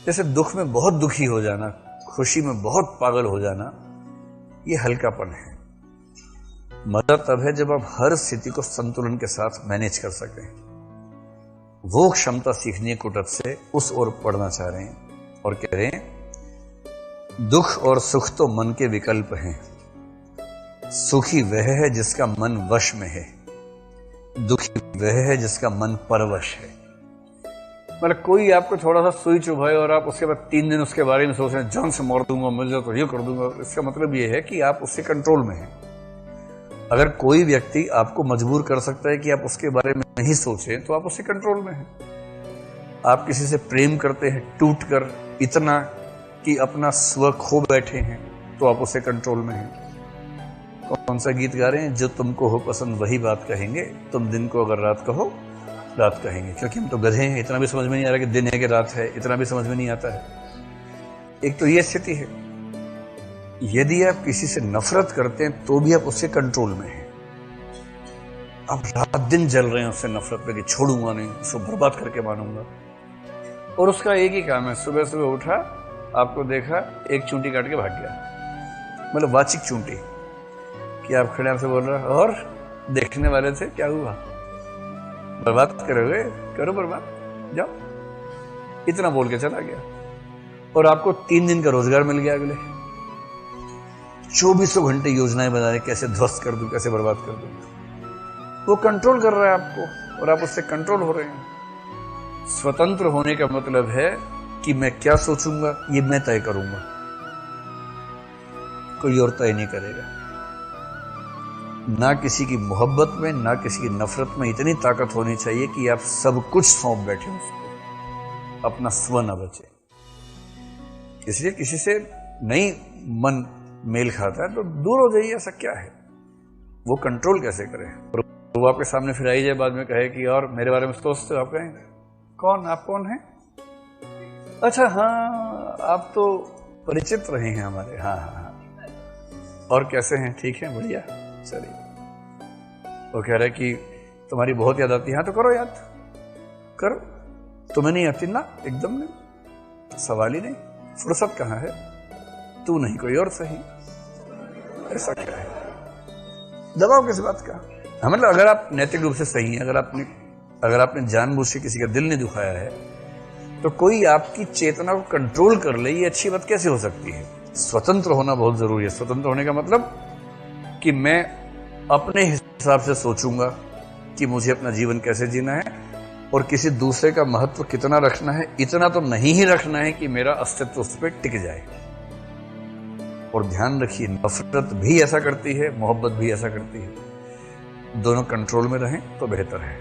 जैसे दुख में बहुत दुखी हो जाना, खुशी में बहुत पागल हो जाना, ये हल्कापन है। मजा तब है जब आप हर स्थिति को संतुलन के साथ मैनेज कर सकें। वो क्षमता सीखनी है कुटत से, उस ओर पढ़ना चाह रहे हैं और कह रहे हैं दुख और सुख तो मन के विकल्प हैं, सुखी वह है जिसका मन वश में है, दुखी वह है जिसका मन परवश है। मतलब कोई आपको थोड़ा सा सुई चुभाए और आप उसके बाद 3 दिन उसके बारे में सोच रहे हैं, जान से मार दूंगा, मिल जाए तो ये कर दूंगा, इसका मतलब ये है कि आप उससे कंट्रोल में हैं। अगर कोई व्यक्ति आपको मजबूर कर सकता है कि आप उसके बारे में नहीं सोचें, तो आप उससे कंट्रोल में हैं। आप किसी से प्रेम करते हैं टूट कर इतना कि अपना स्व खो बैठे हैं, तो आप उससे कंट्रोल में हैं। कौन सा गीत गा रहे हैं? जो तुमको हो पसंद वही बात कहेंगे, तुम दिन को अगर रात कहो रात कहेंगे। क्योंकि हम तो गधे हैं, इतना भी समझ में नहीं आ रहा कि दिन है कि रात है, इतना भी समझ में नहीं आता है। एक तो ये स्थिति है। यदि आप किसी से नफरत करते हैं तो भी आप उससे कंट्रोल में हैं। आप रात दिन जल रहे हैं उससे नफरत पे कि छोड़ूंगा नहीं, उसको बर्बाद करके मानूंगा। और उसका एक ही काम है, सुबह सुबह उठा, आपको देखा, एक चूंटी काट के भाग गया। मतलब वाचिक चूंटी कि आप खड़े आपसे बोल रहे और देखने वाले थे क्या हुआ, बर्बाद करोगे, करो बर्बाद, जाओ, इतना बोल के चला गया। और आपको 3 दिन का रोजगार मिल गया। अगले 24 घंटे योजनाएं बना रहे, कैसे ध्वस्त कर दूं, कैसे बर्बाद कर दूं। वो कंट्रोल कर रहा है आपको और आप उससे कंट्रोल हो रहे हैं। स्वतंत्र होने का मतलब है कि मैं क्या सोचूंगा ये मैं तय करूंगा, कोई और तय नहीं करेगा। ना किसी की मोहब्बत में, ना किसी की नफरत में इतनी ताकत होनी चाहिए कि आप सब कुछ सौंप बैठे उसको, अपना स्व न बचे। इसलिए किसी से नहीं मन मेल खाता है तो दूर हो जाइए। ऐसा क्या है? वो कंट्रोल कैसे करें? और वो आपके सामने फिर आई जाए बाद में कहे कि और मेरे बारे में सोचते हो, आप कहें कौन, आप कौन हैं? अच्छा हाँ, आप तो परिचित रहे हैं हमारे। हाँ हाँ हाँ, और कैसे हैं? ठीक है, बढ़िया, चलिए। वो कह रहे कि तुम्हारी बहुत याद आती है। हाँ तो करो याद, करो। तुम्हें नहीं आती ना? एकदम नहीं, सवाल ही नहीं। फुर्सत कहाँ है? तू नहीं कोई और सही। ऐसा क्या है? दबाव किस बात का? हाँ, मतलब अगर आप नैतिक रूप से सही हैं, अगर आपने जानबूझ के किसी का दिल नहीं दुखाया है, तो कोई आपकी चेतना को कंट्रोल कर ले, ये अच्छी बात कैसे हो सकती है? स्वतंत्र होना बहुत जरूरी है। स्वतंत्र होने का मतलब कि मैं अपने हिसाब से सोचूंगा कि मुझे अपना जीवन कैसे जीना है और किसी दूसरे का महत्व कितना रखना है। इतना तो नहीं ही रखना है कि मेरा अस्तित्व उस पर टिक जाए। और ध्यान रखिए, नफरत भी ऐसा करती है, मोहब्बत भी ऐसा करती है। दोनों कंट्रोल में रहें तो बेहतर है।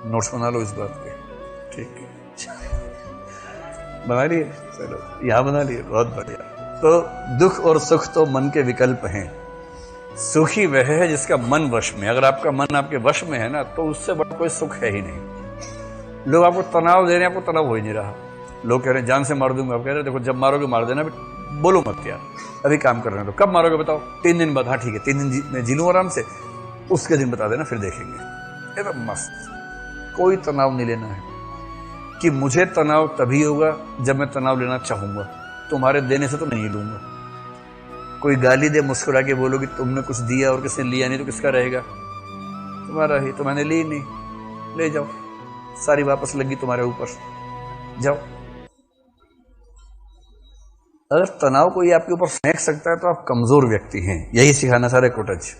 नोट्स बना लो इस बात के, ठीक है? बना लिए? चलो, यहां बना लिए, बहुत बढ़िया। तो दुख और सुख तो मन के विकल्प हैं, सुखी वह है जिसका मन वश में। अगर आपका मन आपके वश में है ना, तो उससे बड़ा कोई सुख है ही नहीं। लोग आपको तनाव दे रहे हैं, आपको तनाव हो ही नहीं रहा। लोग कह रहे हैं जान से मार दूंगा, आप कह रहे हैं देखो जब मारोगे मार देना, बोलो मत यार, अभी काम कर रहे हैं तो कब मारोगे बताओ? 3 दिन बाद। हाँ ठीक है, 3 दिन मैं जी लूँ आराम से, उसके दिन बता देना, फिर देखेंगे। एकदम मस्त। कोई तनाव नहीं लेना है कि मुझे तनाव तभी होगा जब मैं तनाव लेना चाहूंगा, तुम्हारे देने से तो नहीं लूंगा। कोई गाली दे, मुस्कुरा के बोलो कि तुमने कुछ दिया और किसने लिया नहीं, तो किसका रहेगा? तुम्हारा ही। तो मैंने ली नहीं, ले जाओ, सारी वापस लगी तुम्हारे ऊपर, जाओ। अगर तनाव कोई आपके ऊपर फेंक सकता है तो आप कमजोर व्यक्ति हैं। यही सिखाना सारे कोटच।